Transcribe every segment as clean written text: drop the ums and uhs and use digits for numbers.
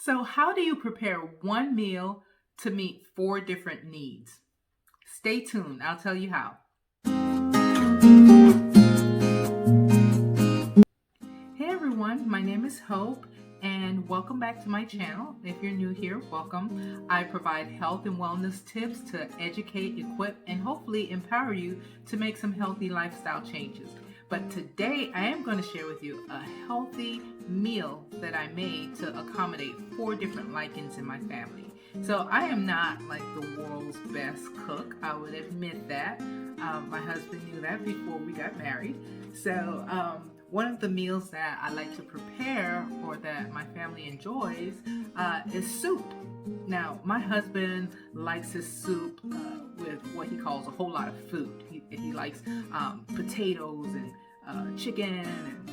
So, how do you prepare one meal to meet four different needs? Stay tuned, I'll tell you how. Hey everyone, my name is Hope, and welcome back to my channel. If you're new here, welcome. I provide health and wellness tips to educate, equip, and hopefully empower you to make some healthy lifestyle changes. But today I am going to share with you a healthy meal that I made to accommodate four different likings in my family. So I am not like the world's best cook, I would admit that. My husband knew that before we got married. One of the meals that I like to prepare or that my family enjoys is soup. Now, my husband likes his soup with what he calls a whole lot of food. He likes potatoes and chicken and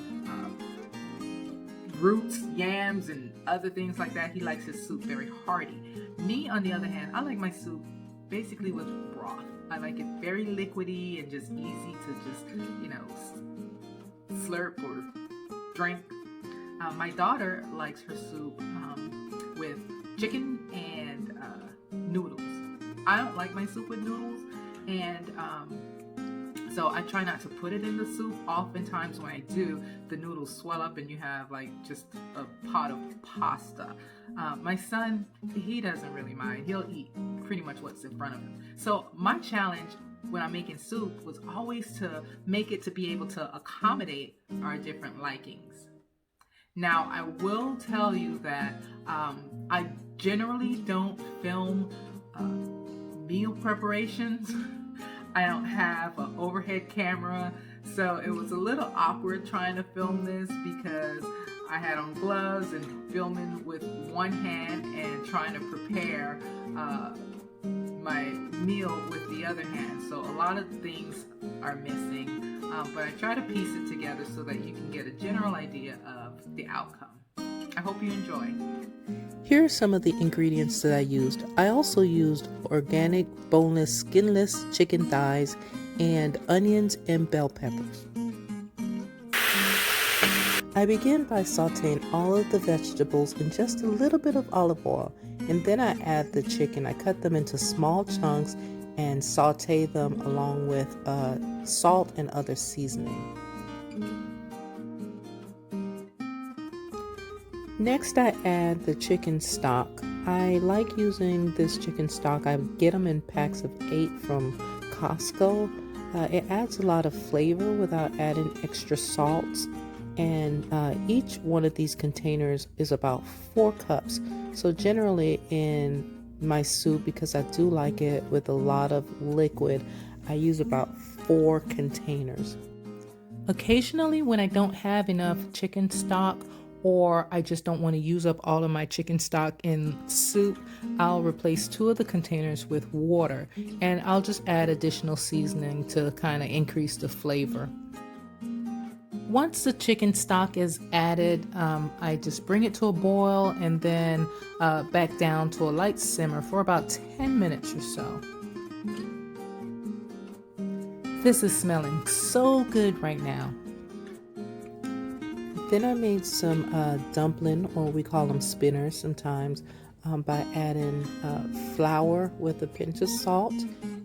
roots, yams, and other things like that. He likes his soup very hearty. Me, on the other hand, I like my soup basically with broth. I like it very liquidy and just easy to just, slurp or drink. My daughter likes her soup with chicken and noodles. I don't like my soup with noodles, and so I try not to put it in the soup. Oftentimes when I do, the noodles swell up and you have like just a pot of pasta. My son, he doesn't really mind. He'll eat pretty much what's in front of him. So my challenge when I'm making soup was always to make it to be able to accommodate our different likings. Now, I will tell you that I generally don't film meal preparations. I don't have an overhead camera, so it was a little awkward trying to film this because I had on gloves and filming with one hand and trying to prepare my meal with the other hand. So a lot of things are missing, but I try to piece it together so that you can get a general idea of the outcome. I hope you enjoy. Here are some of the ingredients that I used. I also used organic, boneless, skinless chicken thighs and onions and bell peppers. I begin by sauteing all of the vegetables in just a little bit of olive oil, and then I add the chicken. I cut them into small chunks and saute them along with salt and other seasoning. Next, I add the chicken stock. I like using this chicken stock. I get them in packs of 8 from Costco. It adds a lot of flavor without adding extra salts. And each one of these containers is about 4 cups. So generally in my soup, because I do like it with a lot of liquid, I use about 4 containers. Occasionally when I don't have enough chicken stock, or I just don't want to use up all of my chicken stock in soup, I'll replace 2 of the containers with water, and I'll just add additional seasoning to kind of increase the flavor. Once the chicken stock is added, I just bring it to a boil and then back down to a light simmer for about 10 minutes or so. This is smelling so good right now. Then I made some dumpling, or we call them spinners sometimes, by adding flour with a pinch of salt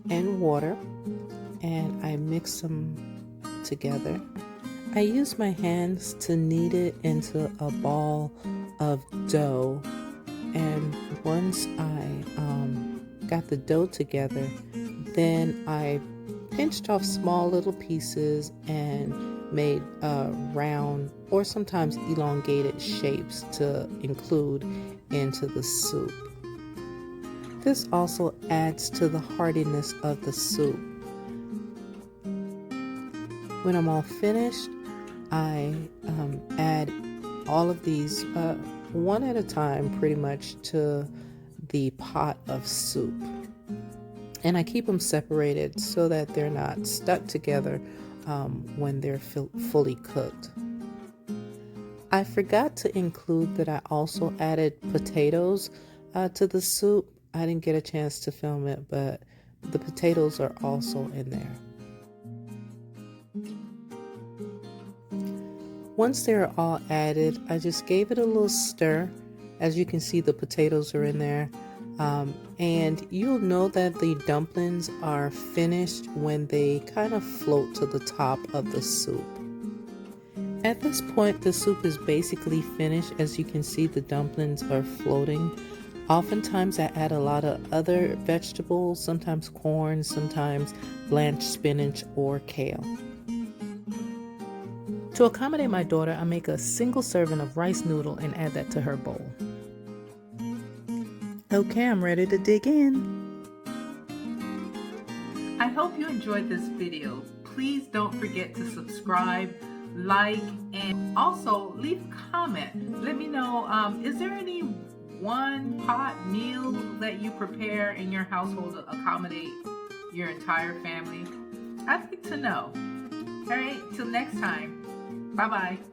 and water, and I mix them together. I use my hands to knead it into a ball of dough, and once I got the dough together, then I pinched off small little pieces and made round or sometimes elongated shapes to include into the soup. This also adds to the heartiness of the soup. When I'm all finished, I add all of these one at a time pretty much to the pot of soup. And I keep them separated so that they're not stuck together when they're fully cooked. I forgot to include that I also added potatoes to the soup. I didn't get a chance to film it, but the potatoes are also in there. Once they're all added, I just gave it a little stir As you can see, the potatoes are in there. And you'll know that the dumplings are finished when they kind of float to the top of the soup. At this point, the soup is basically finished. As you can see, the dumplings are floating. Oftentimes I add a lot of other vegetables, sometimes corn, sometimes blanched spinach or kale. To accommodate my daughter, I make a single serving of rice noodle and add that to her bowl. Okay, I'm ready to dig in. I hope you enjoyed this video. Please don't forget to subscribe, like, and also leave a comment. Let me know, is there any one pot meal that you prepare in your household to accommodate your entire family? I'd like to know. All right, till next time. Bye-bye.